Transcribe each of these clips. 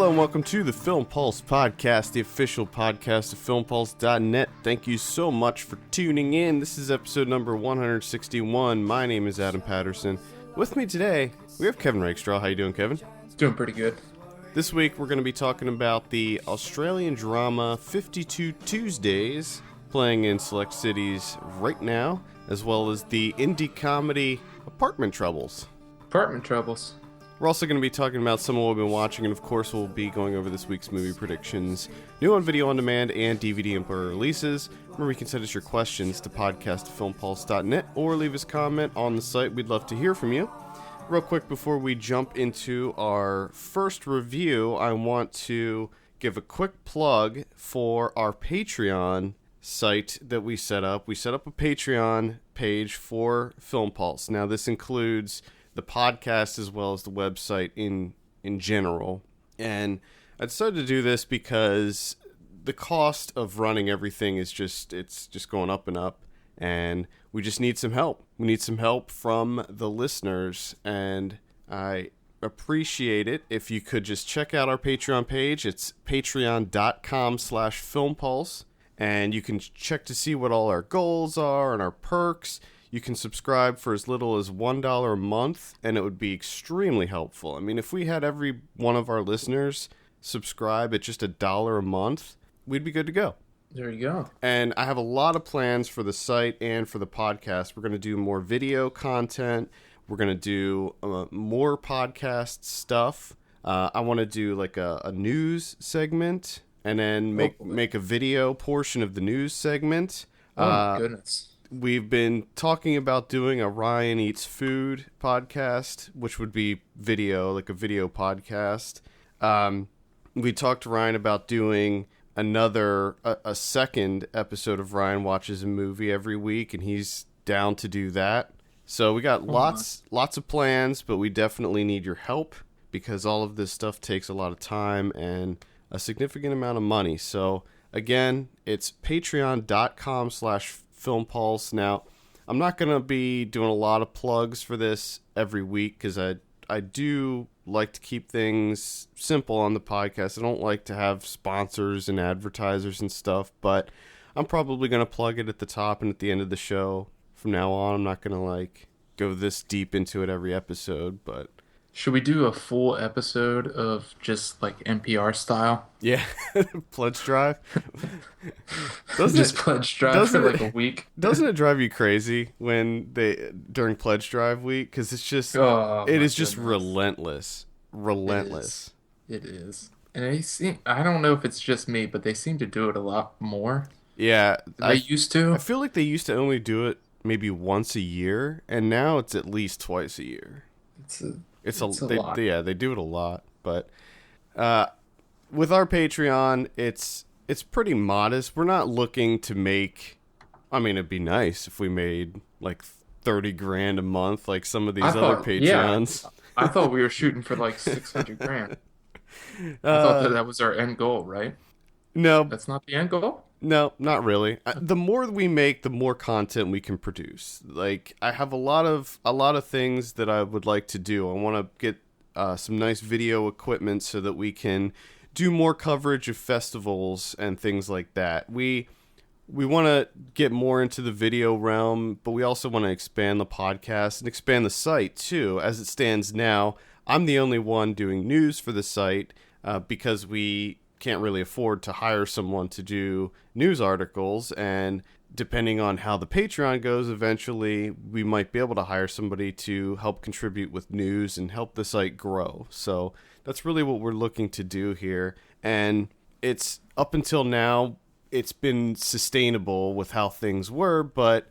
Hello and welcome to the Film Pulse Podcast, the official podcast of filmpulse.net. Thank you so much for tuning in. This is episode number 161. My name is Adam Patterson. With me today, we have Kevin Rakestraw. How you doing, Kevin? Doing pretty good. This week, we're going to be talking about the Australian drama 52 Tuesdays, playing in select cities right now, as well as the indie comedy Apartment Troubles. Apartment Troubles. We're also going to be talking about some of what we've been watching, and of course we'll be going over this week's movie predictions, new on video on demand, and DVD and Blu-ray releases. Remember, you can send us your questions to podcast@filmpulse.net or leave us a comment on the site. We'd love to hear from you. Real quick, before we jump into our first review, I want to give a quick plug for our Patreon site that we set up. We set up a Patreon page for Film Pulse. Now, this includes the podcast as well as the website in general. And I decided to do this because the cost of running everything is just going up and up, and we just need some help. We need some help from the listeners, and I appreciate it if you could just check out our Patreon page. It's patreon.com/filmpulse, and you can check to see what all our goals are and our perks. You can subscribe for as little as $1 a month, and it would be extremely helpful. I mean, if we had every one of our listeners subscribe at just $1 a month, we'd be good to go. There you go. And I have a lot of plans for the site and for the podcast. We're going to do more video content. We're going to do more podcast stuff. I want to do like a news segment, and then make a video portion of the news segment. Oh, my goodness. We've been talking about doing a Ryan Eats Food podcast, which would be video, like a video podcast. We talked to Ryan about doing a second episode of Ryan Watches a Movie every week, and he's down to do that. So we got lots of plans, but we definitely need your help because all of this stuff takes a lot of time and a significant amount of money. So again, it's patreon.com/filmpulse. Now, I'm not going to be doing a lot of plugs for this every week because I do like to keep things simple on the podcast. I don't like to have sponsors and advertisers and stuff, but I'm probably going to plug it at the top and at the end of the show from now on. I'm not going to go this deep into it every episode, but should we do a full episode of just like NPR style? Yeah, pledge drive. Pledge drive for like a week. Doesn't it drive you crazy during pledge drive week? Because it's just it is just relentless. It is. And I don't know if it's just me, but they seem to do it a lot more. Yeah, they used to. I feel like they used to only do it maybe once a year, and now it's at least twice a year. It's a lot. Yeah, they do it a lot. But with our Patreon, it's pretty modest. We're not looking to make. I mean, it'd be nice if we made like $30,000 a month, like some of these other Patreons. Yeah, I thought we were shooting for like $600,000. I thought that was our end goal, right? No, that's not the end goal. No, not really. The more we make, the more content we can produce. Like, I have a lot of things that I would like to do. I want to get some nice video equipment so that we can do more coverage of festivals and things like that. We want to get more into the video realm, but we also want to expand the podcast and expand the site too. As it stands now, I'm the only one doing news for the site because we can't really afford to hire someone to do news articles, and depending on how the Patreon goes, eventually we might be able to hire somebody to help contribute with news and help the site grow. So that's really what we're looking to do here, and it's up until now it's been sustainable with how things were, but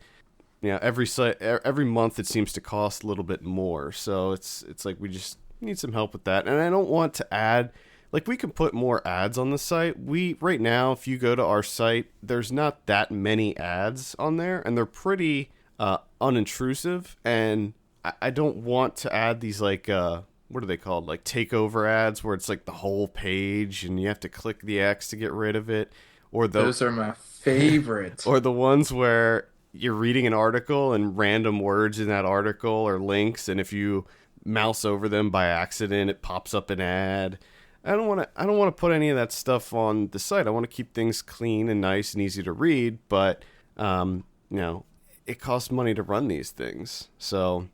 every month it seems to cost a little bit more, so it's like we just need some help with that. And I don't want to add. Like, we can put more ads on the site. Right now, if you go to our site, there's not that many ads on there, and they're pretty unintrusive. And I don't want to add these, what are they called? Like, takeover ads, where it's like the whole page, and you have to click the X to get rid of it. Those are my favorite. Or the ones where you're reading an article, and random words in that article are links, and if you mouse over them by accident, it pops up an ad. I don't want to put any of that stuff on the site. I want to keep things clean and nice and easy to read, but you know, it costs money to run these things. So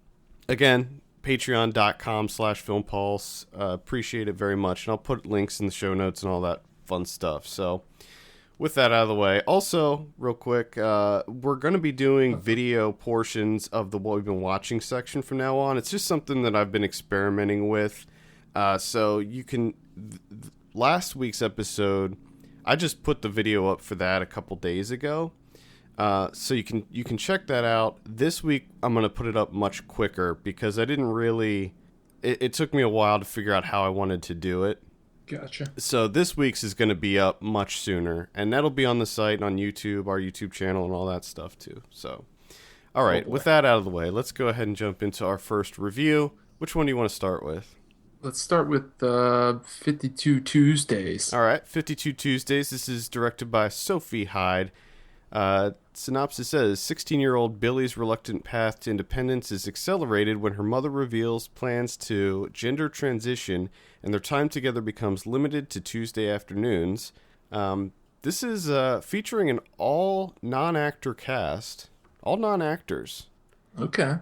again, patreon.com/filmpulse. Appreciate it very much, and I'll put links in the show notes and all that fun stuff. So with that out of the way, also real quick, we're going to be doing video portions of the what we've been watching section from now on. It's just something that I've been experimenting with. So you can last week's episode, I just put the video up for that a couple days ago. So you can check that out. This week I'm going to put it up much quicker because I didn't really it took me a while to figure out how I wanted to do it. Gotcha. So this week's is going to be up much sooner, and that'll be on the site and on YouTube, our YouTube channel, and all that stuff too. So, all right, with that out of the way, let's go ahead and jump into our first review. Which one do you want to start with? Let's start with 52 Tuesdays. All right, 52 Tuesdays. This is directed by Sophie Hyde. Synopsis says, 16-year-old Billy's reluctant path to independence is accelerated when her mother reveals plans to gender transition and their time together becomes limited to Tuesday afternoons. This is featuring an all non-actor cast. All non-actors. Okay.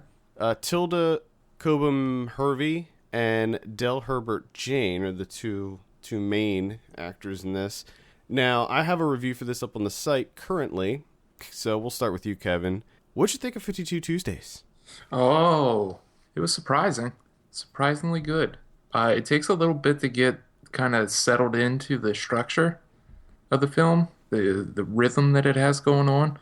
Tilda Cobham-Hervey and Del Herbert Jane are the two main actors in this. Now, I have a review for this up on the site currently, so we'll start with you, Kevin. What'd you think of 52 Tuesdays? Oh, it was surprising. Surprisingly good. It takes a little bit to get kind of settled into the structure of the film, the rhythm that it has going on.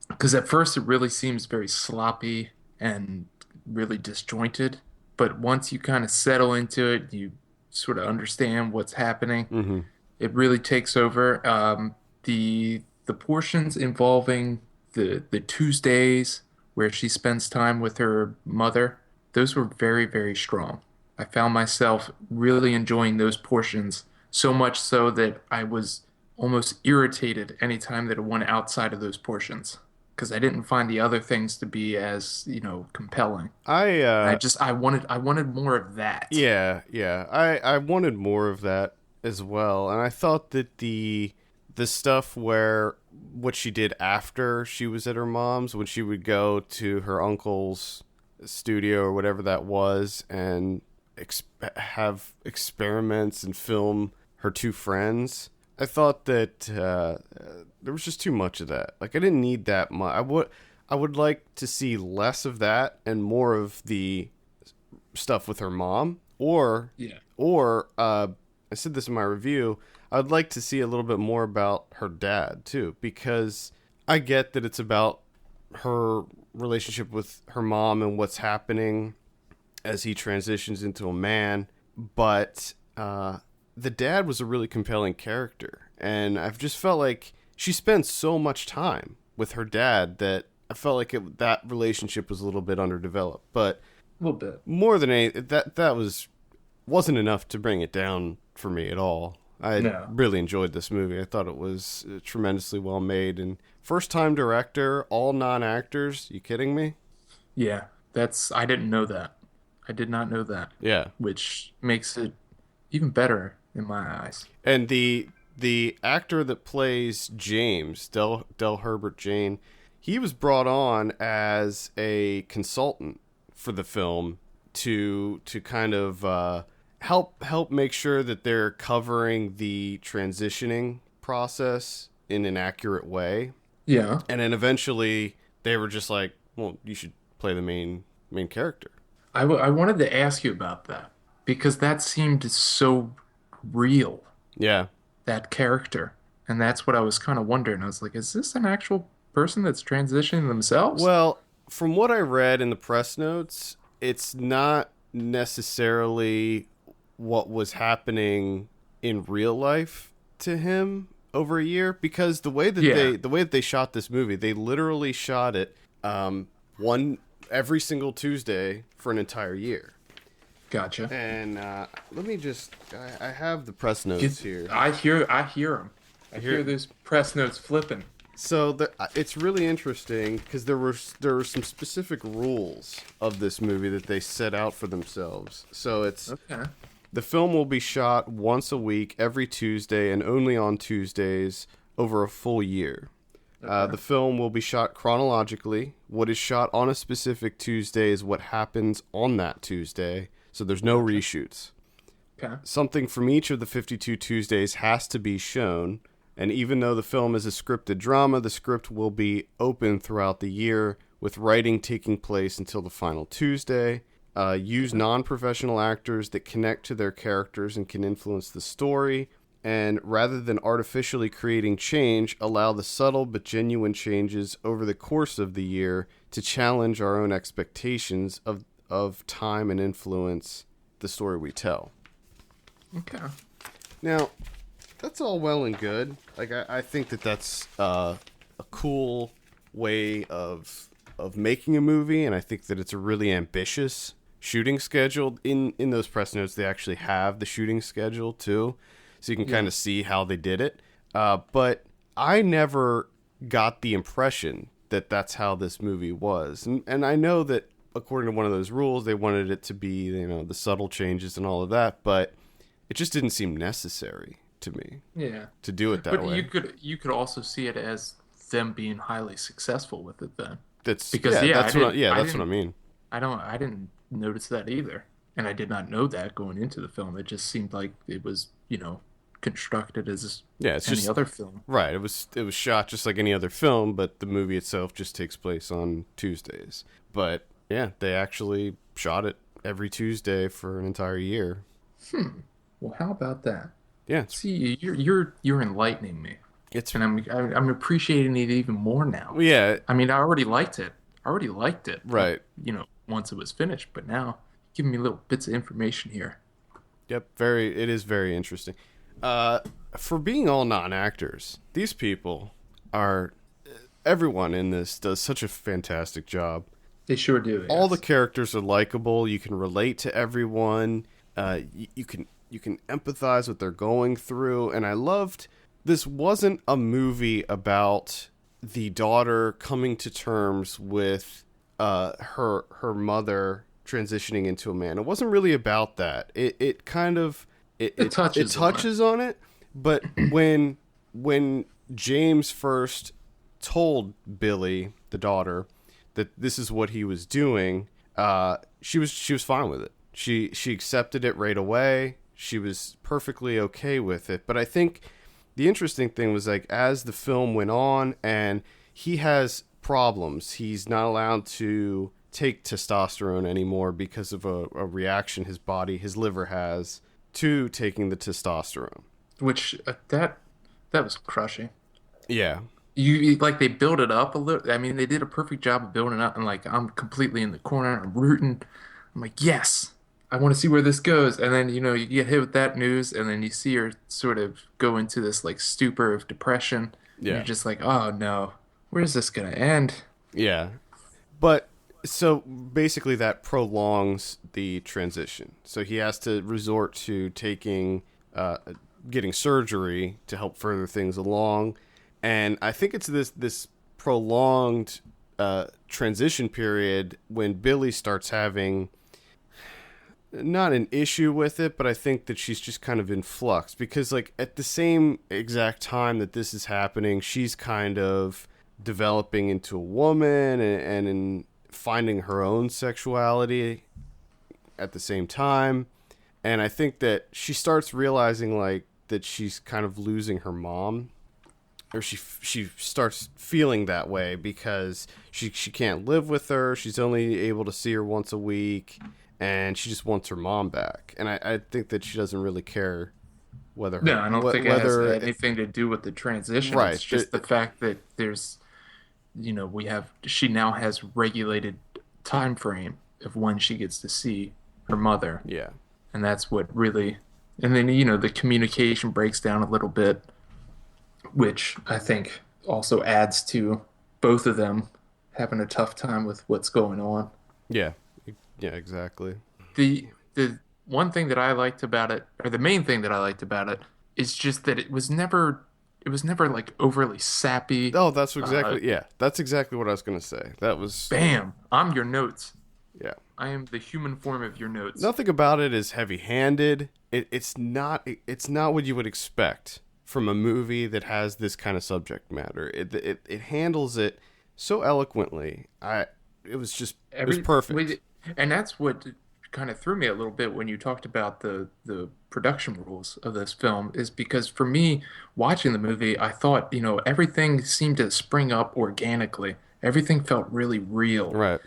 Because at first it really seems very sloppy and really disjointed. But once you kind of settle into it, you sort of understand what's happening. Mm-hmm. It really takes over. The portions involving the Tuesdays where she spends time with her mother, those were very, very strong. I found myself really enjoying those portions, so much so that I was almost irritated anytime that it went outside of those portions because I didn't find the other things to be as, compelling. I wanted more of that. Yeah. I wanted more of that as well, and I thought that the stuff where what she did after she was at her mom's, when she would go to her uncle's studio or whatever that was and have experiments and film her two friends, I thought that there was just too much of that. Like, I didn't need that much. I would like to see less of that and more of the stuff with her mom, or I said this in my review, I'd like to see a little bit more about her dad, too, because I get that it's about her relationship with her mom and what's happening as he transitions into a man, but the dad was a really compelling character, and I've just felt like she spends so much time with her dad that I felt like that relationship was a little bit underdeveloped, but a little bit more than anything, that wasn't enough to bring it down for me at all. I really enjoyed this movie. I thought it was tremendously well made, and first-time director, all non-actors. You kidding me? Yeah, I didn't know that. I did not know that. Yeah, which makes it even better in my eyes. And the actor that plays James, Del Herbert Jane, he was brought on as a consultant for the film to kind of help make sure that they're covering the transitioning process in an accurate way. Yeah. And then eventually they were just like, well, you should play the main character. I wanted to ask you about that because that seemed so real. Yeah. That character. And that's what I was kind of wondering. I was like, is this an actual person that's transitioning themselves? Well, from what I read in the press notes, it's not necessarily what was happening in real life to him over a year, because the way that they shot this movie, they literally shot it every single Tuesday for an entire year. Gotcha. And let me just I have the press notes here. I hear them. I hear those press notes flipping. So it's really interesting because there were some specific rules of this movie that they set out for themselves. So it's okay. The film will be shot once a week, every Tuesday, and only on Tuesdays over a full year. The film will be shot chronologically. What is shot on a specific Tuesday is what happens on that Tuesday, so there's no reshoots. Okay. Something from each of the 52 Tuesdays has to be shown, and even though the film is a scripted drama, the script will be open throughout the year, with writing taking place until the final Tuesday. Use non-professional actors that connect to their characters and can influence the story. And rather than artificially creating change, allow the subtle but genuine changes over the course of the year to challenge our own expectations of time and influence the story we tell. Okay. Now, that's all well and good. Like, I think that's a cool way of making a movie, and I think that it's a really ambitious shooting schedule. In those press notes, they actually have the shooting schedule, too. So you can kind of see how they did it. But I never got the impression that that's how this movie was. And I know that according to one of those rules, they wanted it to be, the subtle changes and all of that. But it just didn't seem necessary to me. Yeah. To do it that way. But you could also see it as them being highly successful with it then. That's what I mean. I didn't notice that either. And I did not know that going into the film. It just seemed like it was, constructed as any other film. Right. It was shot just like any other film, but the movie itself just takes place on Tuesdays. But yeah, they actually shot it every Tuesday for an entire year. Well, how about that? Yeah. See, you're enlightening me. And I'm appreciating it even more now. Yeah. I mean, I already liked it. Right. Once it was finished, but now giving me little bits of information here. Yep. It is very interesting. For being all non-actors, these people everyone in this does such a fantastic job. They sure do. Yes. All the characters are likable. You can relate to everyone. You can empathize with what they're going through. And I loved, this wasn't a movie about the daughter coming to terms with her mother transitioning into a man. It wasn't really about that. It kind of it touches on it, but when James first told Billy, the daughter, that this is what he was doing, she was fine with it. She accepted it right away. She was perfectly okay with it. But I think the interesting thing was, like, as the film went on and he has problems, he's not allowed to take testosterone anymore because of a reaction his liver has to taking the testosterone. Which that was crushing. Yeah. You like, they build it up a little. I mean, they did a perfect job of building it up, and like, I'm completely in the corner. I'm rooting. I'm like, yes, I want to see where this goes. And then, you get hit with that news, and then you see her sort of go into this like stupor of depression. Yeah. You're just like, oh no, where's this gonna end? Yeah. But so basically that prolongs the transition. So he has to resort to getting surgery to help further things along. And I think it's this prolonged transition period when Billy starts having not an issue with it, but I think that she's just kind of in flux, because like at the same exact time that this is happening, she's kind of developing into a woman and in finding her own sexuality at the same time. And I think that she starts realizing like that she's kind of losing her mom, or she starts feeling that way because she can't live with her. She's only able to see her once a week, and she just wants her mom back. And I think that she doesn't really care whether her, No, I don't think it has anything to do with the transition. Right. It's just the fact that there's, she now has regulated time frame of when she gets to see her mother. Yeah. And that's what really, and then, the communication breaks down a little bit, which I think also adds to both of them having a tough time with what's going on. Yeah. Yeah, exactly. The one thing that I liked about it, or the main thing that I liked about it, is just that it was never like overly sappy. Oh, that's exactly what I was going to say. That was bam, I'm your notes. Yeah. I am the human form of your notes. Nothing about it is heavy-handed. It's not what you would expect from a movie that has this kind of subject matter. It handles it so eloquently. It was perfect. And that's what kind of threw me a little bit when you talked about the production rules of this film, is because for me, watching the movie, I thought, everything seemed to spring up organically. Everything felt really real. Right.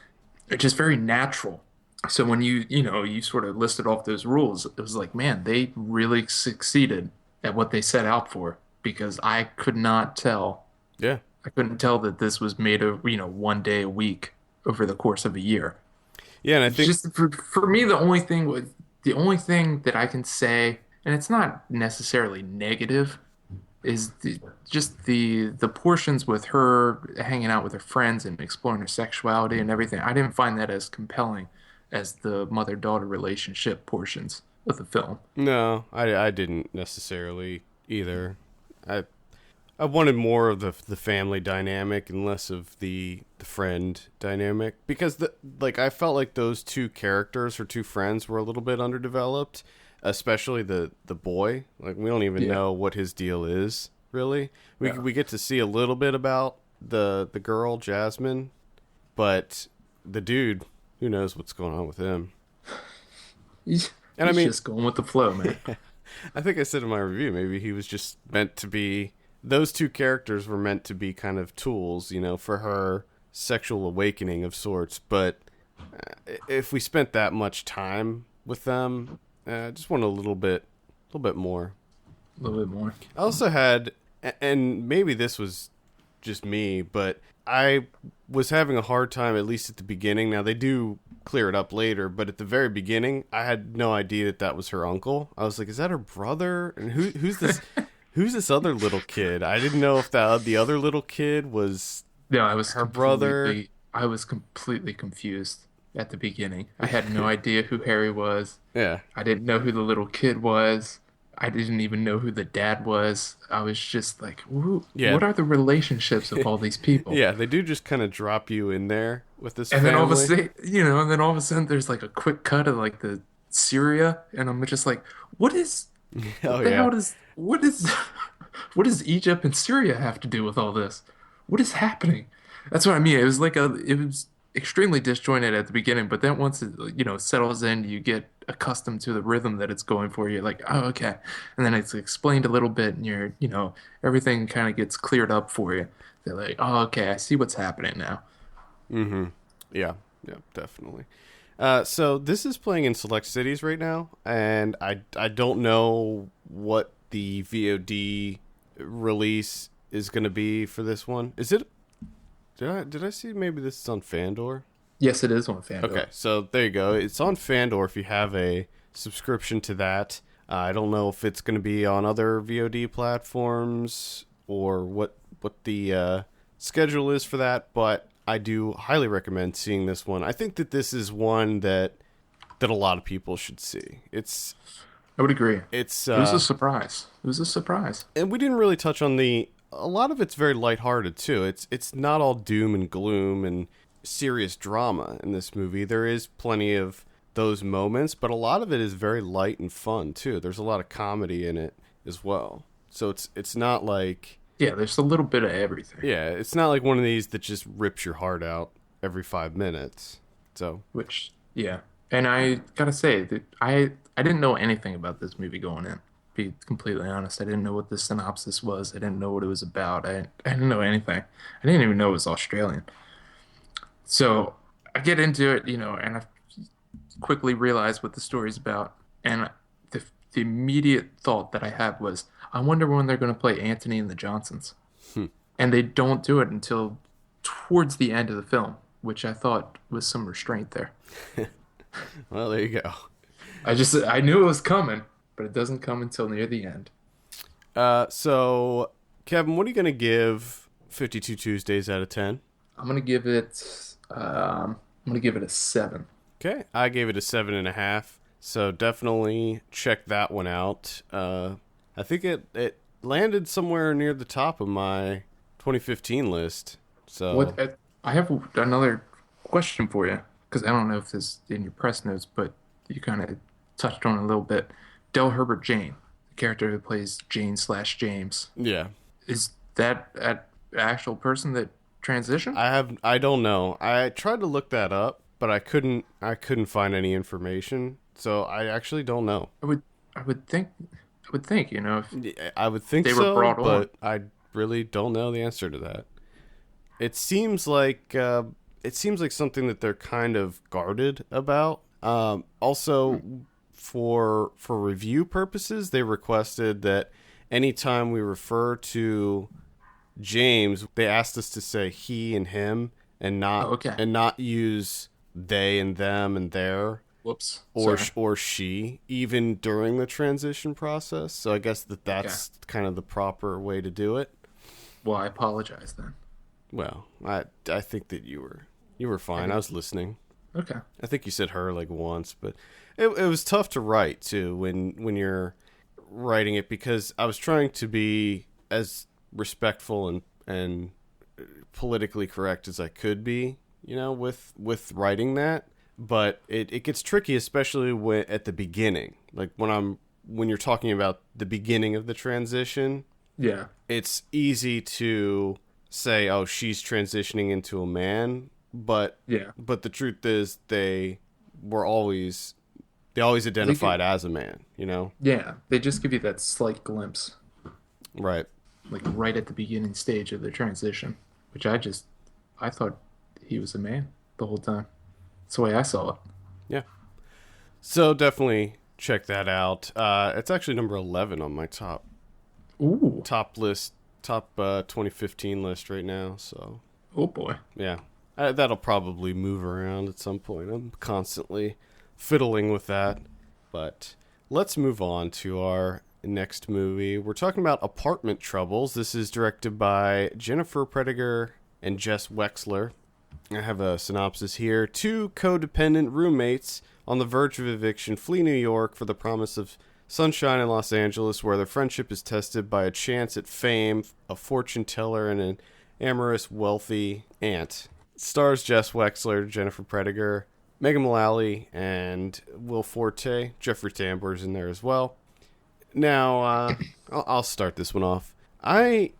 It's just very natural. So when you sort of listed off those rules, it was like, man, they really succeeded at what they set out for, because I could not tell. Yeah. I couldn't tell that this was made of, one day a week over the course of a year. Yeah, and I It's think just for me, the only thing that I can say, and it's not necessarily negative, is just the portions with her hanging out with her friends and exploring her sexuality and everything. I didn't find that as compelling as the mother-daughter relationship portions of the film. no, I didn't necessarily either. I I wanted more of the family dynamic and less of the friend dynamic, because I felt like those two characters or two friends were a little bit underdeveloped, especially the boy. Like, we don't even know what his deal is, really. We get to see a little bit about the girl Jasmine, but the dude, who knows what's going on with him. He's And I mean, just going with the flow, man. I think I said in my review, maybe he was just meant to be, those two characters were meant to be kind of tools, for her sexual awakening of sorts. But if we spent that much time with them, I just want a little bit more. A little bit more. I also had, and maybe this was just me, but I was having a hard time, at least at the beginning. Now, they do clear it up later, but at the very beginning, I had no idea that was her uncle. I was like, is that her brother? And who's this? Who's this other little kid? I didn't know if the other little kid was her brother. I was completely confused at the beginning. I had no idea who Harry was. Yeah. I didn't know who the little kid was. I didn't even know who the dad was. I was just like, what are the relationships of all these people? Yeah, they do just kind of drop you in there with this And family. then all of a sudden there's like a quick cut of like the Syria, and I'm just like, what the hell what does Egypt and Syria have to do with all this? What is happening? That's what I mean. It was extremely disjointed at the beginning, but then once it settles in, you get accustomed to the rhythm that it's going for. You're like, oh, okay. And then it's explained a little bit, and everything kind of gets cleared up for you. They're like, oh, okay, I see what's happening now. Mm-hmm. Yeah, definitely. So this is playing in select cities right now, and I don't know what the VOD release is going to be for this one. Is it? Did I see maybe this is on Fandor? Yes, it is on Fandor. Okay, so there you go. It's on Fandor if you have a subscription to that. I don't know if it's going to be on other VOD platforms or what the schedule is for that, but I do highly recommend seeing this one. I think that this is one that a lot of people should see. I would agree. It was a surprise. It was a surprise. And we didn't really touch on a lot of it's very lighthearted too. It's not all doom and gloom and serious drama in this movie. There is plenty of those moments, but a lot of it is very light and fun too. There's a lot of comedy in it as well. So it's not like, yeah, there's a little bit of everything. Yeah, it's not like one of these that just rips your heart out every 5 minutes. So, Yeah. And I gotta say that I didn't know anything about this movie going in. Be completely honest, I didn't know what the synopsis was. I didn't know what it was about. I didn't know anything. I didn't even know it was Australian. So I get into it, and I quickly realize what the story's about. And the immediate thought that I had was, I wonder when they're going to play Anthony and the Johnsons. And they don't do it until towards the end of the film, which I thought was some restraint there. Well, there you go. I knew it was coming, but it doesn't come until near the end. So, Kevin, what are you going to give 52 Tuesdays out of 10? I'm going to give it a 7. Okay, I gave it a 7.5. So definitely check that one out. I think it landed somewhere near the top of my 2015 list. So I have another question for you, because I don't know if this is in your press notes, but you kind of touched on it a little bit. Del Herbert Jane, the character who plays Jane slash James, Yeah. is that an actual person that transitioned? I don't know. I tried to look that up, but I couldn't find any information. So I actually don't know. I would I would think, if Yeah, I would think they were so, brought on. but I really don't know the answer to that. It seems like something that they're kind of guarded about. Also, for review purposes, they requested that anytime we refer to James, they asked us to say he and him, and Oh, okay. not use they and them and their Whoops. or Sorry. or she even during the transition process. So I guess Okay. that's kind of the proper way to do it. Well, I apologize then. Well, I think that you were fine. I was listening. Okay. I think you said her like once, but it was tough to write too when you're writing it, because I was trying to be as respectful and politically correct as I could be, with writing that. But it gets tricky, especially at the beginning. Like when you're talking about the beginning of the transition, Yeah. it's easy to say, "Oh, she's transitioning into a man," but Yeah. the truth is they always identified as a man, Yeah. They just give you that slight glimpse, Right. like right at the beginning stage of the transition, which I thought he was a man the whole time. That's the way I saw it. Yeah. So definitely check that out. It's actually number 11 on my Ooh. top list, top 2015 list right now. So Oh boy. yeah, that'll probably move around at some point. I'm constantly fiddling with that. But let's move on to our next movie. We're talking about Apartment Troubles. This is directed by Jennifer Prediger and Jess Wexler. I have a synopsis here. Two codependent roommates on the verge of eviction flee New York for the promise of sunshine in Los Angeles, where their friendship is tested by a chance at fame, a fortune teller, and an amorous, wealthy aunt. It stars Jess Wexler, Jennifer Prediger, Megan Mullally, and Will Forte. Jeffrey Tambor's in there as well. Now, I'll start this one off. I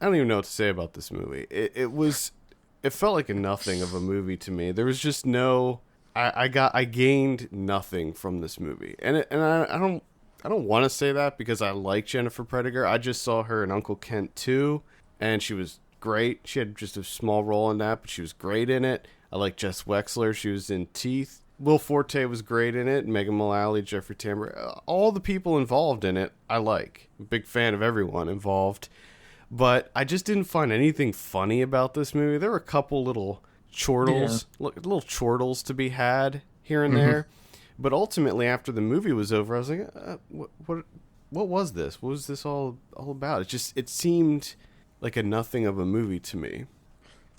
don't even know what to say about this movie. It felt like a nothing of a movie to me. There was just no. I gained nothing from this movie, and I don't want to say that because I like Jennifer Prediger. I just saw her in Uncle Kent 2, and she was great. She had just a small role in that, but she was great in it. I like Jess Wexler. She was in Teeth. Will Forte was great in it. Megan Mullally, Jeffrey Tambor, all the people involved in it, I like. I'm a big fan of everyone involved. But I just didn't find anything funny about this movie. There were a couple little little chortles to be had here and there. But ultimately, after the movie was over, I was like, what was this? What was this all about? It seemed like a nothing of a movie to me.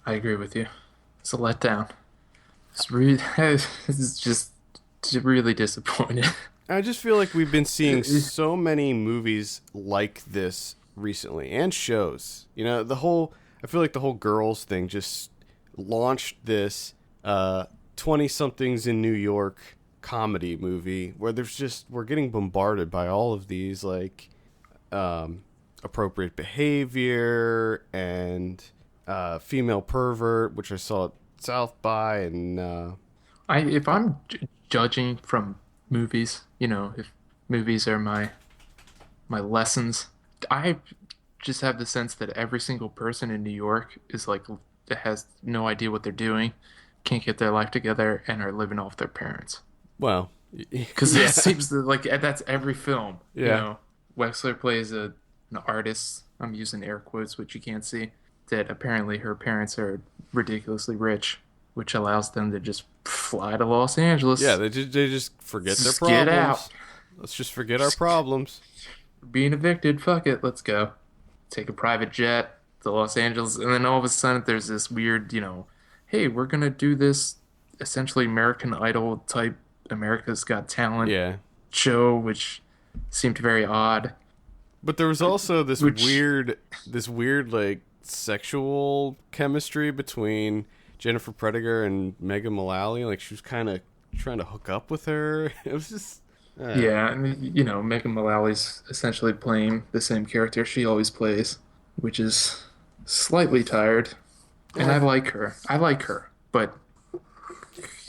I agree with you. It's a letdown. It's just really disappointed. I just feel like we've been seeing so many movies like this recently, and shows. I feel like the whole girls thing just launched this 20-somethings in New York comedy movie where we're getting bombarded by all of these like appropriate behavior and female pervert, which I saw at South by, and If I'm judging from movies, if movies are my lessons, I just have the sense that every single person in New York is like has no idea what they're doing, can't get their life together, and are living off their parents. well, Because yeah, it seems like that's every film. yeah, Wexler plays an artist. I'm using air quotes, which you can't see. That apparently her parents are ridiculously rich, which allows them to just fly to Los Angeles. yeah. They just forget their Just get problems. out. Let's just forget our problems. Being evicted, fuck it, let's go. Take a private jet to Los Angeles, and then all of a sudden there's this weird, hey, we're gonna do this essentially American Idol type America's Got Talent Yeah. show, which seemed very odd. But there was also this Which- weird like sexual chemistry between Jennifer Prediger and Megan Mullally. Like, she was kind of trying to hook up with her. It was just... Yeah, and Megan Mullally's essentially playing the same character she always plays, which is slightly tired. And I like her. But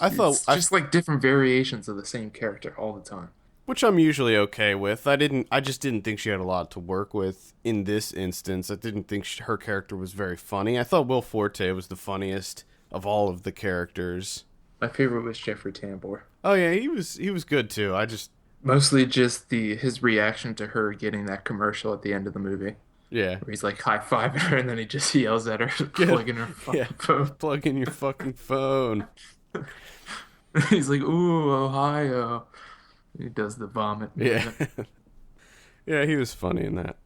it's just like different variations of the same character all the time. Which I'm usually okay with. I just didn't think she had a lot to work with in this instance. I didn't think her character was very funny. I thought Will Forte was the funniest of all of the characters. My favorite was Jeffrey Tambor. Oh yeah, he was good too. Mostly just his reaction to her getting that commercial at the end of the movie. Yeah. Where he's like high-fiving her and then he just yells at her, plug in her fucking phone. Plug in your fucking phone. He's like, ooh, Ohio. He does the vomit. Yeah. Yeah, he was funny in that.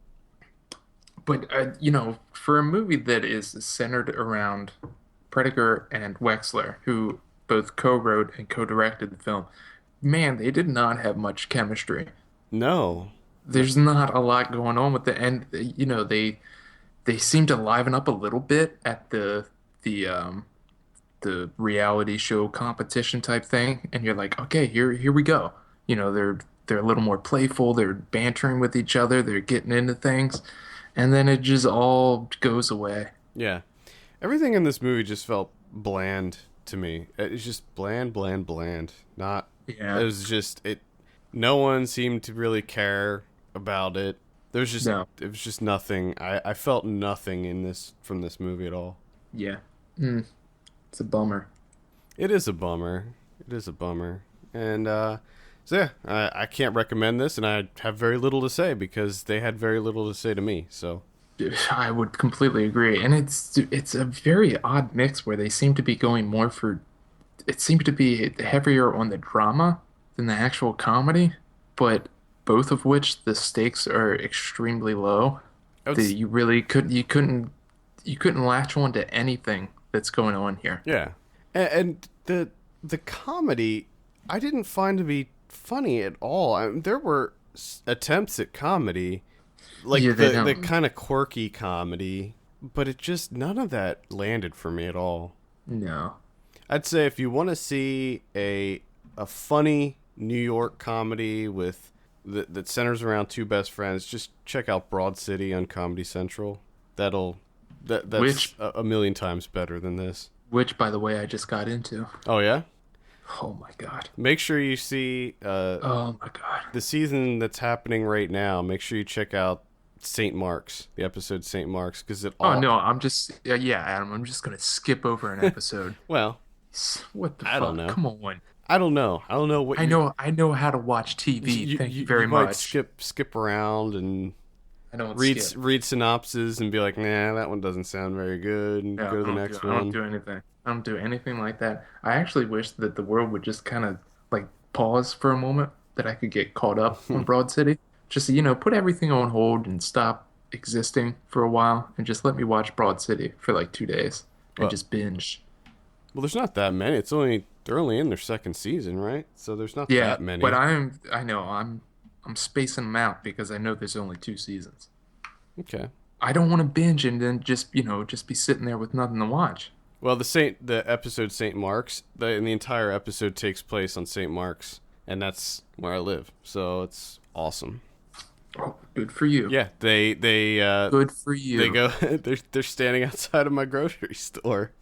But, for a movie that is centered around Prediger and Wexler, who both co-wrote and co-directed the film, man, they did not have much chemistry. No. There's not a lot going on with it. And, they seem to liven up a little bit at the reality show competition type thing. And you're like, okay, here we go. They're a little more playful. They're bantering with each other. They're getting into things. And then it just all goes away. Yeah. Everything in this movie just felt bland to me. It's just bland. Not... Yeah. It was just... No one seemed to really care about it. There was just... No. It was just nothing. I felt nothing from this movie at all. Yeah. It's a bummer. It is a bummer. And, so yeah, I can't recommend this, and I have very little to say because they had very little to say to me. So I would completely agree, and it's a very odd mix where they seem to be going more for. It seemed to be heavier on the drama than the actual comedy, but both of which the stakes are extremely low. You couldn't latch on to anything that's going on here. Yeah, and the comedy I didn't find to be funny at all. There were attempts at comedy, like the kind of quirky comedy, but none of that landed for me at all. No. I'd say if you want to see a funny New York comedy that centers around two best friends, just check out Broad City on Comedy Central. That's a million times better than this. Which, by the way, I just got into. Oh yeah? Oh my god. Make sure you see oh my god. The season that's happening right now. Make sure you check out St. Mark's, the episode St. Mark's, because Oh no, I'm just Adam, I'm just going to skip over an episode. Well, what the fuck? I don't know. Come on. I don't know what I know how to watch TV. Thank you very much. Might skip around and I don't read synopses and be like, nah, that one doesn't sound very good, and go to the next one. I don't do anything. I don't do anything like that. I actually wish that the world would just kind of like pause for a moment, that I could get caught up on Broad City. Just, put everything on hold and stop existing for a while and just let me watch Broad City for like 2 days and just binge. Well, there's not that many. They're only in their second season, right? So there's not that many. But I'm spacing them out because I know there's only 2 seasons. Okay. I don't want to binge and then just be sitting there with nothing to watch. Well, the episode St. Mark's, the entire episode takes place on St. Mark's, and that's where I live. So it's awesome. Oh, good for you. Yeah, they good for you. They go. They're standing outside of my grocery store.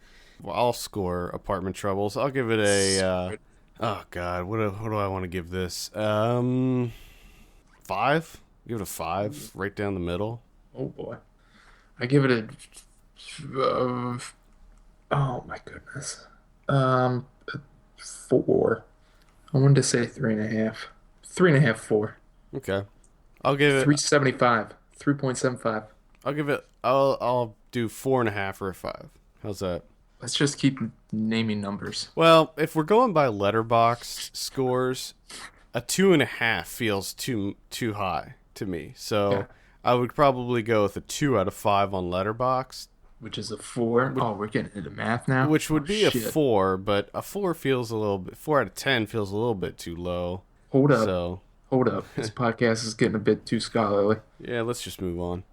Well, I'll score Apartment Troubles. I'll give it a. Oh God, what do I want to give this? 5. Give it a 5, right down the middle. Oh boy, I give it a. Oh my goodness. 4. I wanted to say 3.5. 3.5, 4. Okay. I'll give it 3.75. 3.75. I'll give it. I'll do 4.5 or a 5. How's that? Let's just keep naming numbers. Well, if we're going by Letterboxd scores, a 2.5 feels too high to me. So yeah. I would probably go with a 2 out of 5 on Letterboxd. Which is a 4. We're getting into math now. Which would be a 4, but a 4 feels a little bit. 4 out of 10 feels a little bit too low. Hold up. This podcast is getting a bit too scholarly. Yeah, let's just move on.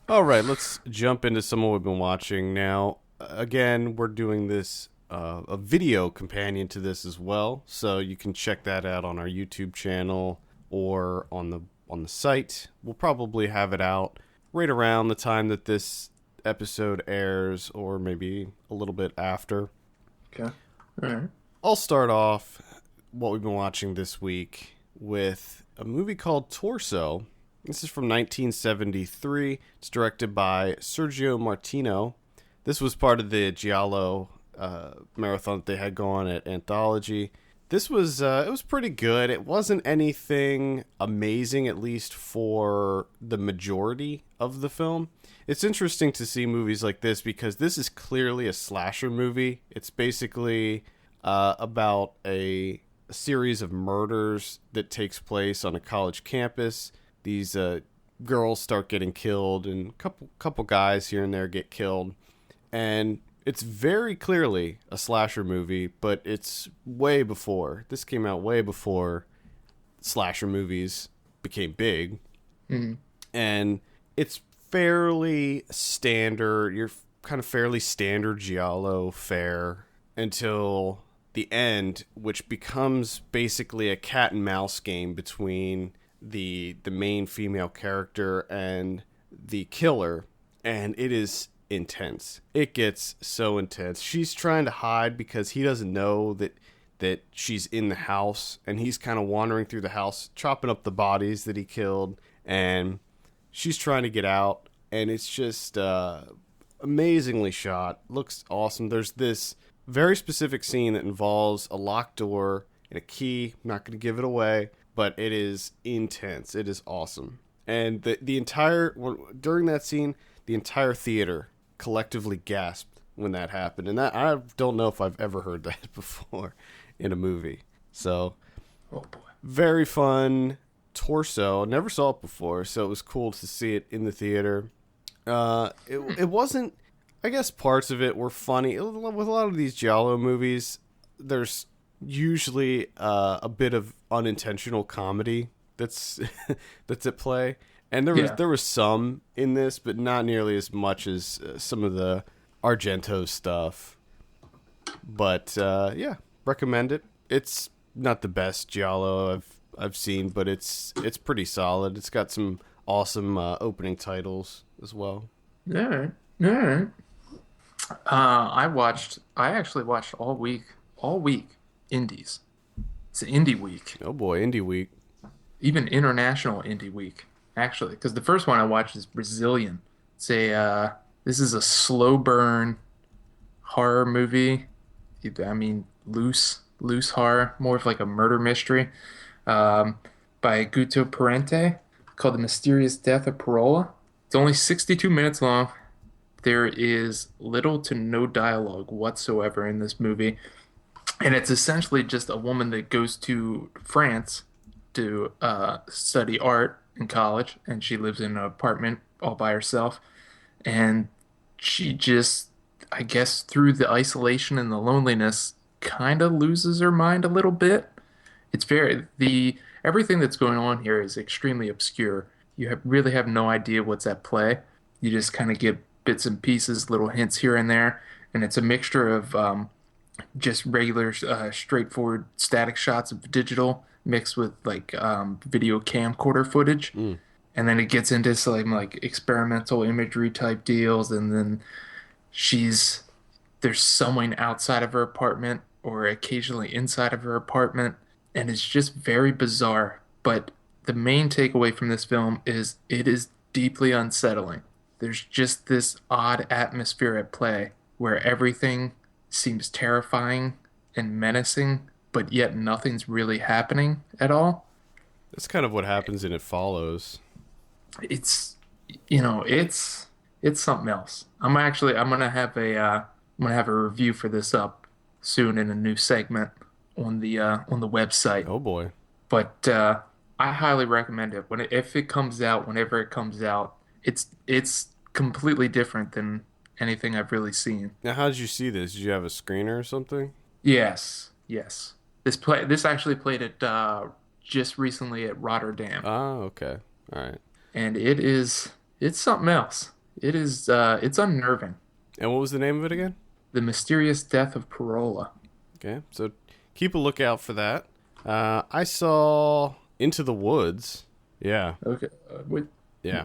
All right, let's jump into some of what we've been watching now. again, we're doing this a video companion to this as well, so you can check that out on our YouTube channel or on the site. We'll probably have it out right around the time that this episode airs, or maybe a little bit after. Okay. All right. I'll start off what we've been watching this week with a movie called Torso. This is from 1973. It's directed by Sergio Martino. This was part of the Giallo marathon that they had going at Anthology. This was it was pretty good. It wasn't anything amazing, at least for the majority of the film. It's interesting to see movies like this because this is clearly a slasher movie. It's basically about a series of murders that takes place on a college campus. These girls start getting killed, and a couple guys here and there get killed. And it's very clearly a slasher movie, but it's way before. This came out way before slasher movies became big. Mm-hmm. And it's fairly standard. You're kind of fairly standard giallo fare until the end, which becomes basically a cat and mouse game between the main female character and the killer, and it is intense. It gets so intense. She's trying to hide because he doesn't know that she's in the house, and he's kind of wandering through the house chopping up the bodies that he killed, and she's trying to get out, and it's just amazingly shot. Looks awesome. There's this very specific scene that involves a locked door and a key. I'm not going to give it away, but it is intense. It is awesome. And the entire, during that scene, the entire theater collectively gasped when that happened. And that, I don't know if I've ever heard that before in a movie. So, Oh boy. very fun. Torso. Never saw it before, so it was cool to see it in the theater. It wasn't, I guess parts of it were funny. With a lot of these giallo movies, there's usually a bit of unintentional comedy that's that's at play, and there was some in this, but not nearly as much as some of the Argento stuff. But yeah, recommend it. It's not the best giallo I've seen, but it's pretty solid. It's got some awesome opening titles as well. All right. All right. I actually watched all week indies. It's an indie week, Oh boy, Indie Week. even international indie week, actually, because the first one I watched is Brazilian. This is a slow burn horror movie. I mean, loose horror, more of like a murder mystery, by Guto Parente, called The Mysterious Death of Pérola. It's only 62 minutes long. There is little to no dialogue whatsoever in this movie. And it's essentially just a woman that goes to France to study art in college. And she lives in an apartment all by herself. And she just, I guess, through the isolation and the loneliness, kind of loses her mind a little bit. Everything that's going on here is extremely obscure. Really have no idea what's at play. You just kind of get bits and pieces, little hints here and there, and it's a mixture of just regular, straightforward static shots of digital mixed with like video camcorder footage, and then it gets into some like experimental imagery type deals, and then there's someone outside of her apartment or occasionally inside of her apartment, and it's just very bizarre. But the main takeaway from this film is it is deeply unsettling. There's just this odd atmosphere at play where everything seems terrifying and menacing, but yet nothing's really happening at all. That's kind of what happens in It Follows. It's it's something else. I'm gonna have a review for this up soon in a new segment on the website. Oh boy. But I highly recommend it. If it comes out, whenever it comes out, it's completely different than anything I've really seen. Now, how did you see this? Did you have a screener or something? Yes, yes. This actually played at just recently at Rotterdam, Oh, okay. All right. and it's something else. It's unnerving. And what was the name of it again? The Mysterious Death of Pérola. Okay, so keep a lookout for that. I saw Into the Woods. Yeah. Okay. Wait, Yeah.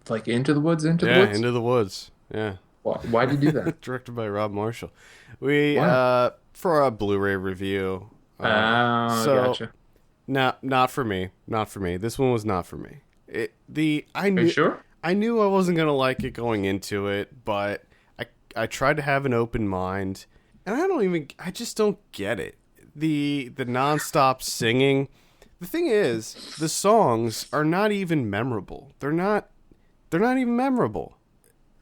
like Into the Woods? Into the Yeah, Woods? Into the Woods. Yeah. Why'd you do that? Directed by Rob Marshall. We Why? for a Blu-ray review. Gotcha. Not for me. Not for me. This one was not for me. Are you sure? I knew I wasn't gonna like it going into it, but I tried to have an open mind, and I just don't get it. The nonstop singing. The thing is, the songs are not even memorable. They're not even memorable.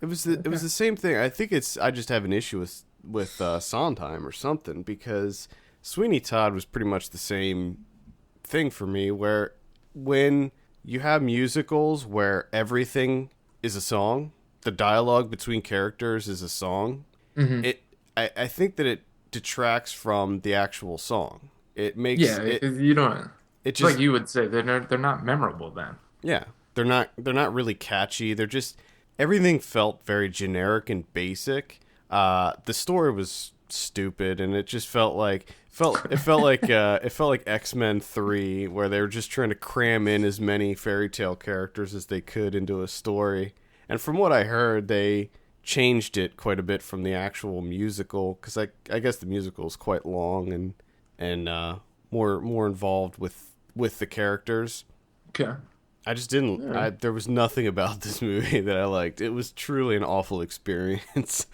It was the same thing. I think I just have an issue with Sondheim or something, because Sweeney Todd was pretty much the same thing for me, where when you have musicals where everything is a song, the dialogue between characters is a song, I think that it detracts from the actual song. It makes you don't. It It's just like you would say they're not memorable then. yeah, they're not really catchy. They're just everything felt very generic and basic. The story was stupid, and it just felt like X-Men 3, where they were just trying to cram in as many fairy tale characters as they could into a story. And from what I heard, they changed it quite a bit from the actual musical, because I guess the musical is quite long and more involved with the characters. Okay. I just didn't. There was nothing about this movie that I liked. It was truly an awful experience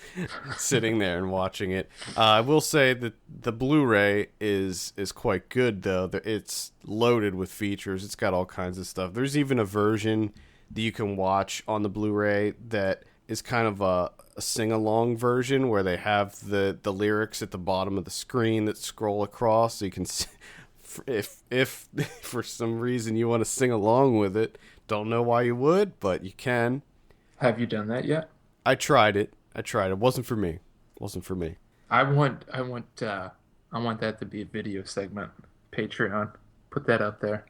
sitting there and watching it. I will say that the Blu-ray is quite good, though. It's loaded with features. It's got all kinds of stuff. There's even a version that you can watch on the Blu-ray that is kind of a sing-along version, where they have the lyrics at the bottom of the screen that scroll across, so you can if for some reason you want to sing along with it. Don't know why you would, but you can. Have you done that yet? I tried it. It wasn't for me. I want that to be a video segment. Patreon. Put that up there.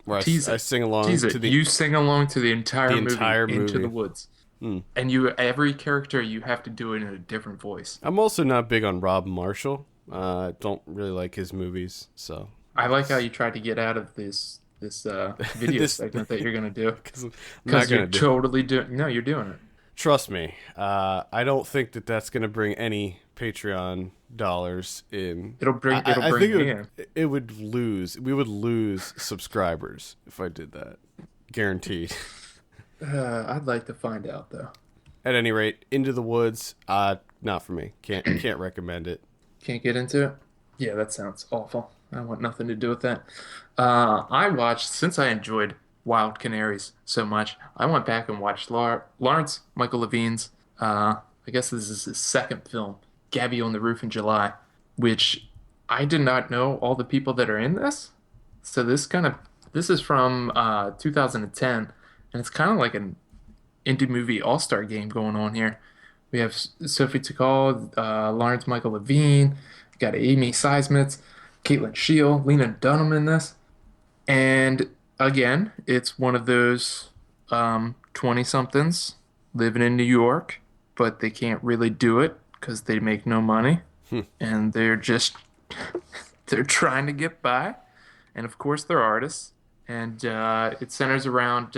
Where Tease I it. sing along Tease to it. the You sing along to the entire movie. Into the Woods. And every character you have to do it in a different voice. I'm also not big on Rob Marshall. Don't really like his movies, so I like how you tried to get out of this video segment that you're gonna do, because you're totally doing. No, you're doing it. Trust me. I don't think that's gonna bring any Patreon dollars in. It'll bring I me think in. We would lose subscribers if I did that. Guaranteed. I'd like to find out though. At any rate, Into the Woods, not for me. Can't recommend it. Can't get into it? Yeah, that sounds awful. I want nothing to do with that. Since I enjoyed Wild Canaries so much, I went back and watched Lawrence Michael Levine's, I guess this is his second film, Gabby on the Roof in July, which I did not know all the people that are in this. So this is from 2010, and it's kind of like an indie movie all-star game going on here. We have Sophie Takal, Lawrence Michael Levine, got Amy Seismitz, Caitlin Scheel, Lena Dunham in this. And again, it's one of those 20-somethings living in New York, but they can't really do it because they make no money. And they're trying to get by. And of course, they're artists. And it centers around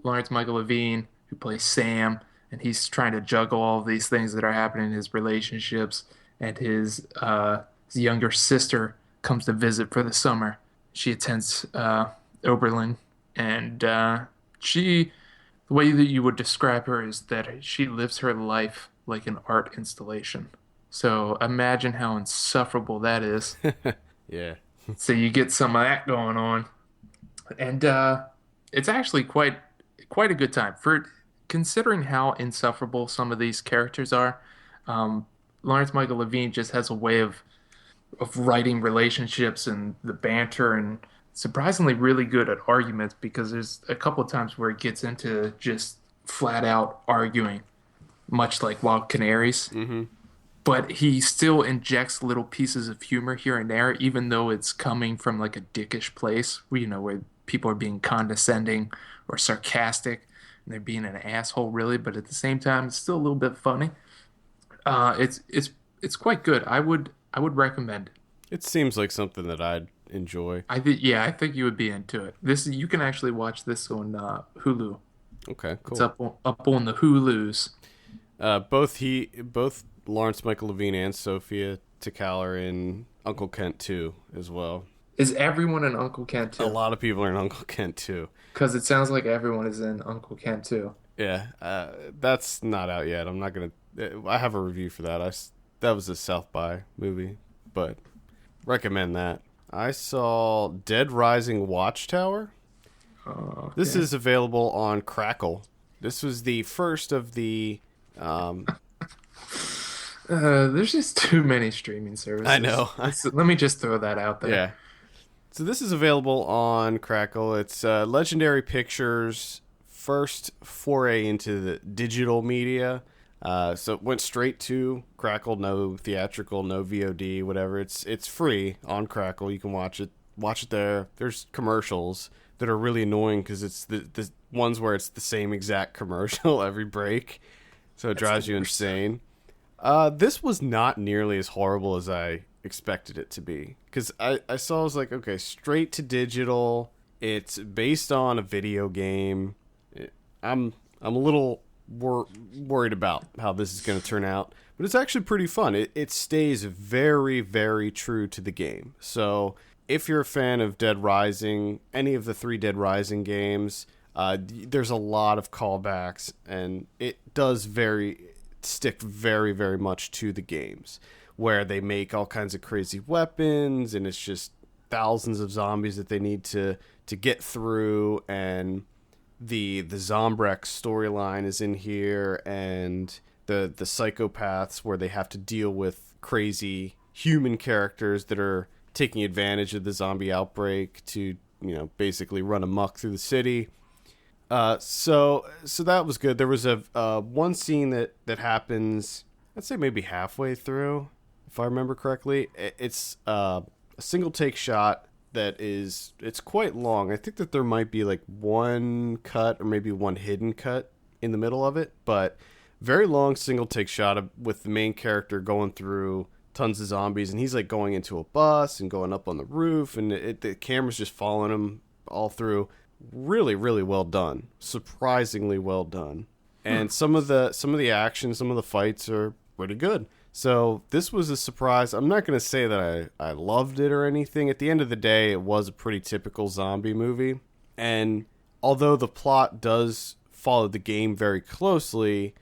Lawrence Michael Levine, who plays Sam, and he's trying to juggle all of these things that are happening in his relationships. And his younger sister comes to visit for the summer. She attends Oberlin, and the way that you would describe her is that she lives her life like an art installation. So imagine how insufferable that is. Yeah. So you get some of that going on, and it's actually quite a good time for considering how insufferable some of these characters are. Lawrence Michael Levine just has a way of writing relationships and the banter, and surprisingly really good at arguments, because there's a couple of times where it gets into just flat out arguing, much like Wild Canaries. Mm-hmm. But he still injects little pieces of humor here and there, even though it's coming from like a dickish place, where, where people are being condescending or sarcastic. and they're being an asshole, really, but at the same time, it's still a little bit funny. It's quite good. I would recommend it. It seems like something that I'd enjoy. I think you would be into it. This you can actually watch this on Hulu. Okay, It's cool. up on the Hulus. Both Lawrence Michael Levine and Sophia Takal are in Uncle Kent 2 as well. Is everyone in Uncle Kent A too? lot of people are in Uncle Kent 2. Because it sounds like everyone is in Uncle Kent too. Yeah, that's not out yet. I'm not gonna. I have a review for that. That was a South by movie, but recommend that. I saw Dead Rising Watchtower. This Okay. is available on Crackle. This was the first of the. There's just too many streaming I services. know. Let me just throw that out there. Yeah. So this is available on Crackle. It's Legendary Pictures' first foray into the digital media. So it went straight to Crackle, no theatrical, no VOD, whatever. It's free on Crackle. You can watch it. Watch it there. There's commercials that are really annoying because it's the ones where it's the same exact commercial every break, so it That's the drives you worst. insane. This was not nearly as horrible as I expected it to be. Because I saw, I was like, okay, straight to digital. It's based on a video game. I'm a little worried about how this is going to turn out. But it's actually pretty fun. It stays very, very true to the game. So if you're a fan of Dead Rising, any of the three Dead Rising games, there's a lot of callbacks. And it does stick very, very much to the games, where they make all kinds of crazy weapons, and it's just thousands of zombies that they need to get through, and the Zombrex storyline is in here, and the psychopaths where they have to deal with crazy human characters that are taking advantage of the zombie outbreak to, basically run amok through the city. So that was good. There was a one scene that happens, I'd say maybe halfway through, if I remember correctly. It's a single take shot it's quite long. I think that there might be like one cut or maybe one hidden cut in the middle of it, but very long single take shot with the main character going through tons of zombies, and he's like going into a bus and going up on the roof, and the camera's just following him all through. Really, really well done. Surprisingly well done. And some of the action, some of the fights are pretty good. So this was a surprise. I'm not going to say that I loved it or anything. At the end of the day, it was a pretty typical zombie movie. And although the plot does follow the game very closely,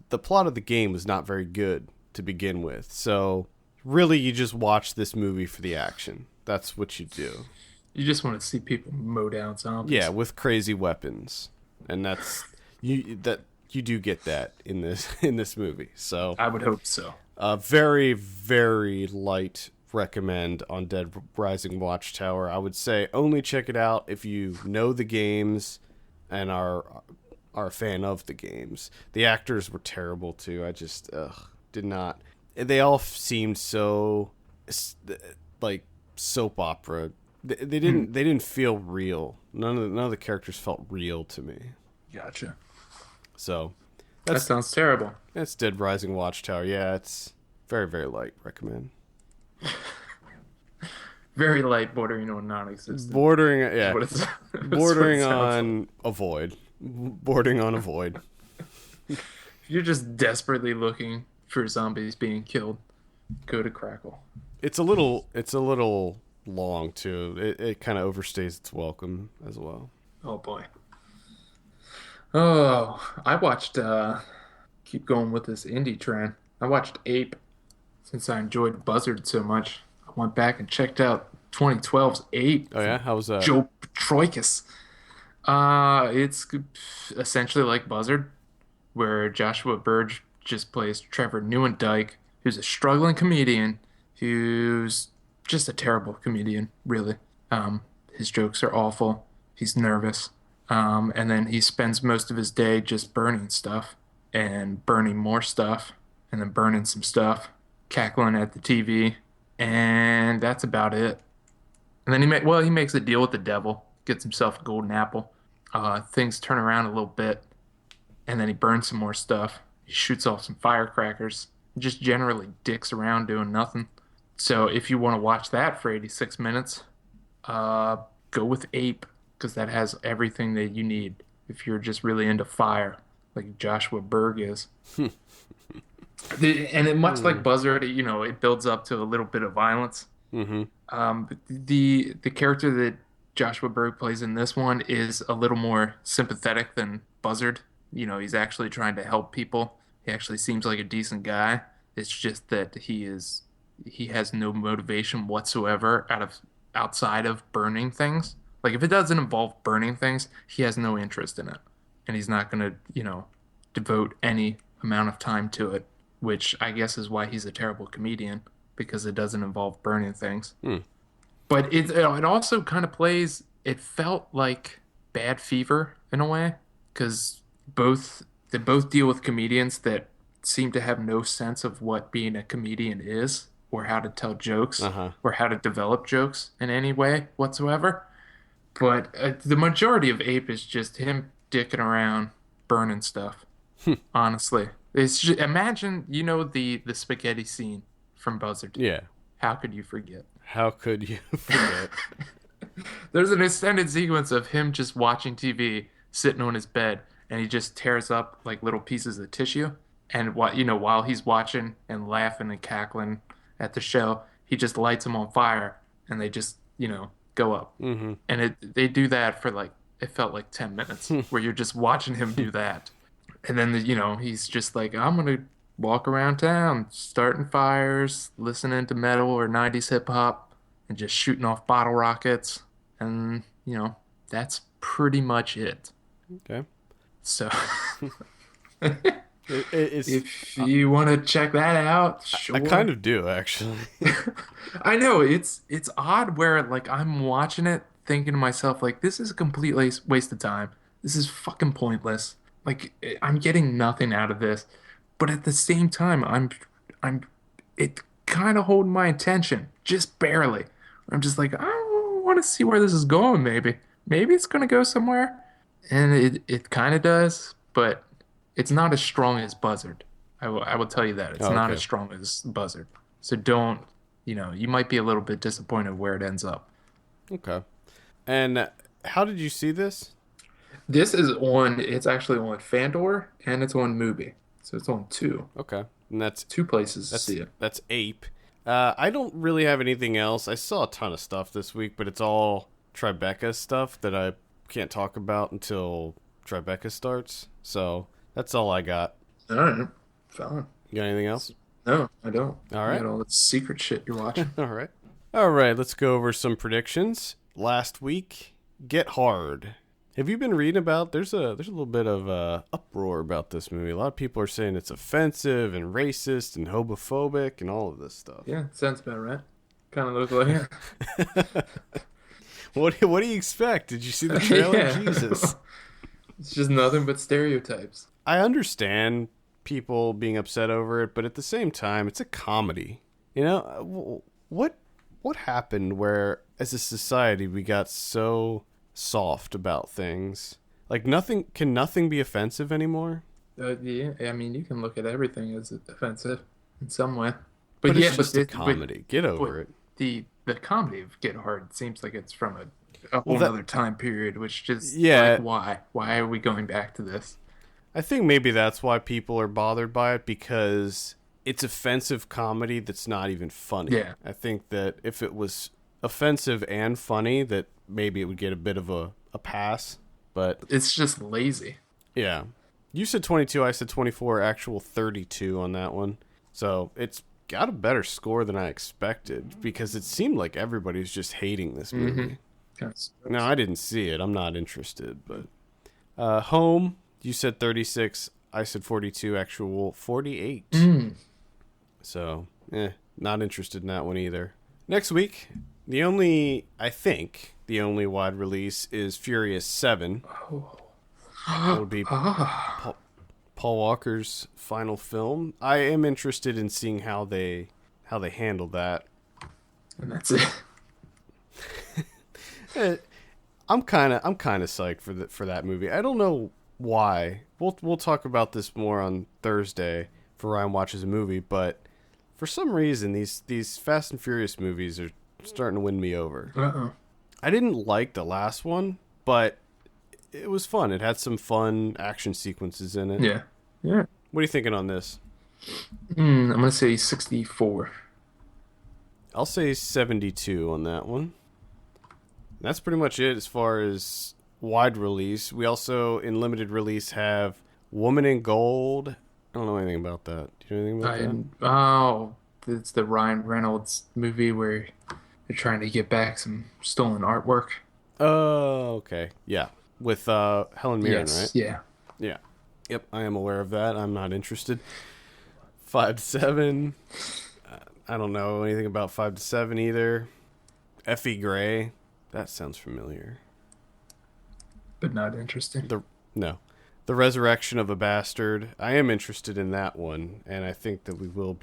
the plot of the game was not very good to begin with. So really, you just watch this movie for the action. That's what you do. You just want to see people mow down Yeah, zombies. with crazy weapons, and you do get that in this movie. So, I would hope so. very, very light recommend on Dead Rising Watchtower. I would say only check it out if you know the games and are a fan of the games. The actors were terrible too. I just did not. They all seemed so like soap opera. They didn't feel real. None of the characters felt real to me. Gotcha. So That sounds terrible. that's Dead Rising Watchtower. Yeah, it's very, very light. Recommend. Very light, bordering on non-existent. Bordering, That's yeah, what it's, that's what it bordering sounds like. on avoid. Bordering on avoid. If you're just desperately looking for zombies being killed, go to Crackle. It's a little long too. It kind of overstays its welcome as well. Oh boy. Oh, I watched keep going with this indie trend. I watched Ape since I enjoyed Buzzard so much. I went back and checked out 2012's Ape Oh yeah, from how was that? Joe Petroikis. It's essentially like Buzzard, where Joshua Burge just plays Trevor Newendike, who's a struggling comedian who's just a terrible comedian, really. His jokes are awful. He's nervous. And then he spends most of his day just burning stuff and burning more stuff and then burning some stuff, cackling at the TV, and that's about it. And then he makes a deal with the devil, gets himself a golden apple. Things turn around a little bit and then he burns some more stuff. He shoots off some firecrackers. Just generally dicks around doing nothing. So if you want to watch that for 86 minutes, uh, go with Ape because that has everything that you need if you're just really into fire, like Joshua Berg is. And much like Buzzard, it builds up to a little bit of violence. Mm-hmm. The character that Joshua Berg plays in this one is a little more sympathetic than Buzzard. He's actually trying to help people. He actually seems like a decent guy. It's just that he has no motivation whatsoever outside of burning things. Like if it doesn't involve burning things, he has no interest in it. And he's not gonna, devote any amount of time to it, which I guess is why he's a terrible comedian, because it doesn't involve burning things. Hmm. But it also kind of plays, it felt like Bad Fever in a way, because they both deal with comedians that seem to have no sense of what being a comedian is, or how to tell jokes, Uh-huh. or how to develop jokes in any way whatsoever. But the majority of Ape is just him dicking around, burning stuff. Honestly, it's just, imagine the spaghetti scene from Buzzard. Yeah. How could you forget? How could you forget? There's an extended sequence of him just watching TV, sitting on his bed, and he just tears up like little pieces of tissue. And while he's watching and laughing and cackling at the show, he just lights them on fire, and they just go up. Mm-hmm. And they do that for like it felt like 10 minutes, where you're just watching him do that, and then he's just like, I'm gonna walk around town, starting fires, listening to metal or 90s hip hop, and just shooting off bottle rockets. And, that's pretty much it. Okay. So, It's, if you want to check that out, sure. I kind of do, actually. I know it's odd where like I'm watching it thinking to myself like this is a complete waste of time. This is fucking pointless. Like I'm getting nothing out of this. But at the same time I'm it kind of holding my attention just barely. I'm just like I want to see where this is going maybe. Maybe it's going to go somewhere. And it kind of does, but it's not as strong as Buzzard. I will tell you that. It's Oh, not okay. as strong as Buzzard. So don't, you might be a little bit disappointed where it ends up. Okay. And how did you see this? It's actually on Fandor and it's on Mubi. So it's on Okay. And two places to that's see it. that's Ape. I don't really have anything else. I saw a ton of stuff this week, but it's all Tribeca stuff that I can't talk about until Tribeca starts. So that's all I got. All right. Fine. You got anything else? No, I don't. All right. You got all that secret shit you're watching. All right. All right, let's go over some predictions. Last week, Get Hard. Have you been reading about there's a little bit of uproar about this movie. A lot of people are saying it's offensive and racist and homophobic and all of this stuff. Yeah, sounds about right. Kind of look like it. What do you expect? Did you see the trailer? Yeah. Jesus. It's just nothing but stereotypes. I understand people being upset over it, but at the same time, it's a comedy. What happened where as a society we got so soft about things? Like can nothing be offensive anymore? Yeah, I mean, you can look at everything as offensive in some way. But yeah, it's just a comedy. Get over it. The comedy of Get Hard seems like it's from a whole other time period, which just Yeah. like, why? Why are we going back to this? I think maybe that's why people are bothered by it, because it's offensive comedy that's not even funny. Yeah. I think that if it was offensive and funny, that maybe it would get a bit of a pass. But It's just lazy. yeah. You said 22, I said 24, actual 32 on that one. So it's got a better score than I expected, because it seemed like everybody's just hating this movie. Kind of No, I didn't see it. I'm not interested. But Home, you said 36, I said 42, actual 48. So, not interested in that one either. Next week, I think the only wide release is Furious 7. That would be Paul Walker's final film. I am interested in seeing how they handle that. And that's it. I'm kind of psyched for that movie. I don't know why. We'll talk about this more on Thursday for Ryan Watches a Movie, but for some reason these Fast and Furious movies are starting to win me over. I didn't like the last one, but it was fun. It had some fun action sequences in it. Yeah. Yeah. What are you thinking on this? I'm going to say 64. I'll say 72 on that one. That's pretty much it as far as wide release. We also, in limited release, have Woman in Gold. I don't know anything about that. Do you know anything about that? Oh, it's the Ryan Reynolds movie where they're trying to get back some stolen artwork. Oh, okay. Yeah. With Helen Mirren, Yes, right? yeah. Yeah. Yep, I am aware of that. I'm not interested. 5 to 7. I don't know anything about 5 to 7 either. Effie Gray. That sounds familiar. But not interesting. No. The Resurrection of a Bastard. I am interested in that one, and I think that we will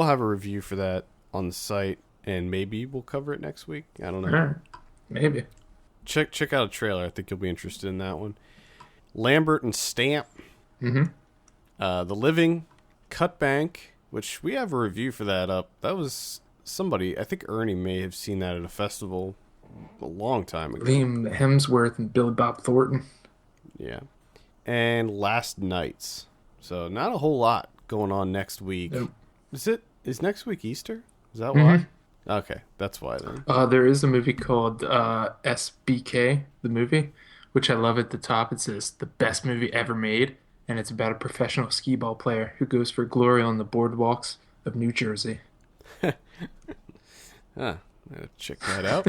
have a review for that on the site, and maybe we'll cover it next week. I don't know. All right. Maybe. Check out a trailer. I think you'll be interested in that one. Lambert and Stamp. Mm-hmm. The Living, Cut Bank, which we have a review for that up. That was somebody, I think Ernie may have seen that at a festival a long time ago. Liam Hemsworth and Billy Bob Thornton. Yeah. And Last Nights. So not a whole lot going on next week. Nope. Is next week Easter? Is that why? Okay, that's why then. There is a movie called SBK, the movie, which I love at the top. It says, the best movie ever made, and it's about a professional skee-ball player who goes for glory on the boardwalks of New Jersey. Check that out.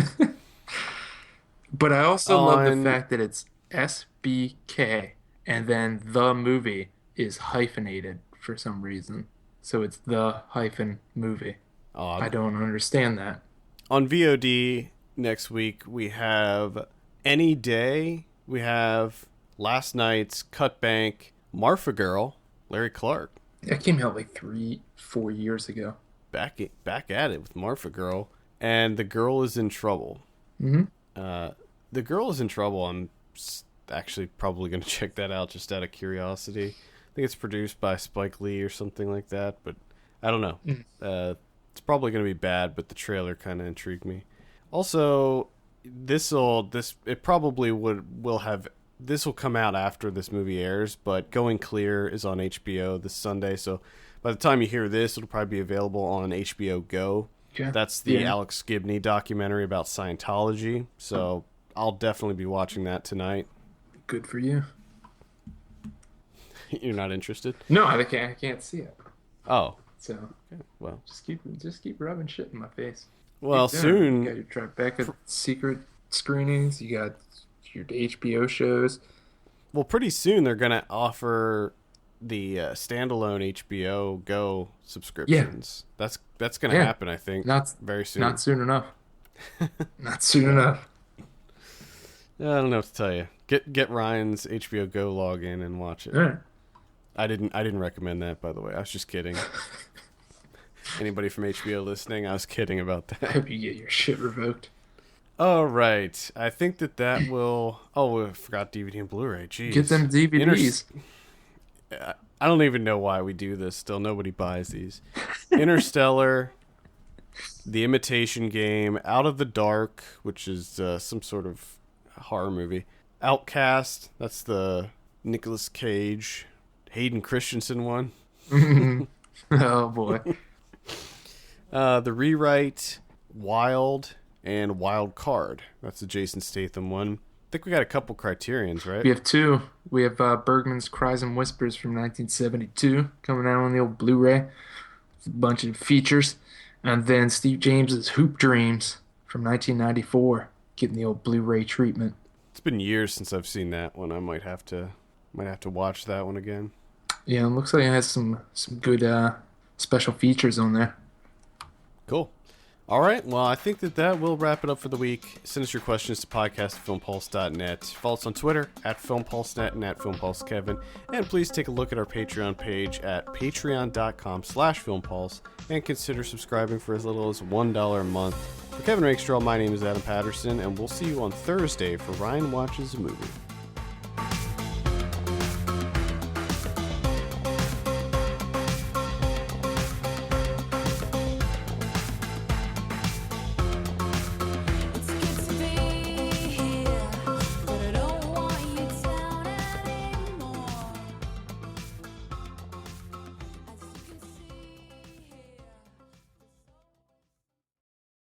But I also love the fact that it's SBK, and then the movie is hyphenated for some reason. So it's the hyphen movie. Odd. I don't understand that. On VOD next week, we have Any Day. We have Last Night's, Cut Bank, Marfa Girl, Larry Clark. That came out like 3-4 years ago. Back at it with Marfa Girl. And The Girl is in Trouble. Mm-hmm. The Girl is in Trouble. I'm actually probably going to check that out just out of curiosity. I think it's produced by Spike Lee or something like that, but I don't know. It's probably going to be bad, but the trailer kind of intrigued me. Also, this will come out after this movie airs, but Going Clear is on HBO this Sunday, so by the time you hear this, it'll probably be available on HBO Go. Yeah. That's the Alex Gibney documentary about Scientology, so I'll definitely be watching that tonight. Good for you. You're not interested? No, I can't see it. Oh. So, okay, well, just keep rubbing shit in my face. Well, soon you got your Tribeca secret screenings. You got your HBO shows. Well, pretty soon they're gonna offer the standalone HBO Go subscriptions. Yeah. That's gonna happen, I think. Very soon. Not soon enough. Not soon enough. I don't know what to tell you. Get Ryan's HBO Go login and watch it. Yeah. I didn't recommend that, by the way. I was just kidding. Anybody from HBO listening? I was kidding about that. I hope you get your shit revoked. All right. I think that will... Oh, I forgot DVD and Blu-ray. Jeez. Get them DVDs. I don't even know why we do this. Still, nobody buys these. Interstellar, The Imitation Game, Out of the Dark, which is some sort of horror movie. Outcast, that's the Nicolas Cage, Hayden Christensen one. Oh, boy. The Rewrite, Wild, and Wild Card. That's the Jason Statham one. I think we got a couple criterions, right? We have two. We have Bergman's Cries and Whispers from 1972 coming out on the old Blu-ray. It's a bunch of features. And then Steve James's Hoop Dreams from 1994 getting the old Blu-ray treatment. It's been years since I've seen that one. I might have to watch that one again. Yeah, it looks like it has some good special features on there. Cool. All right. Well, I think that will wrap it up for the week. Send us your questions to podcast@filmpulse.net. Follow us on Twitter @filmpulsenet and @filmpulsekevin. And please take a look at our Patreon page at patreon.com/filmpulse and consider subscribing for as little as $1 a month. For Kevin Rakestraw, my name is Adam Patterson, and we'll see you on Thursday for Ryan Watches a Movie.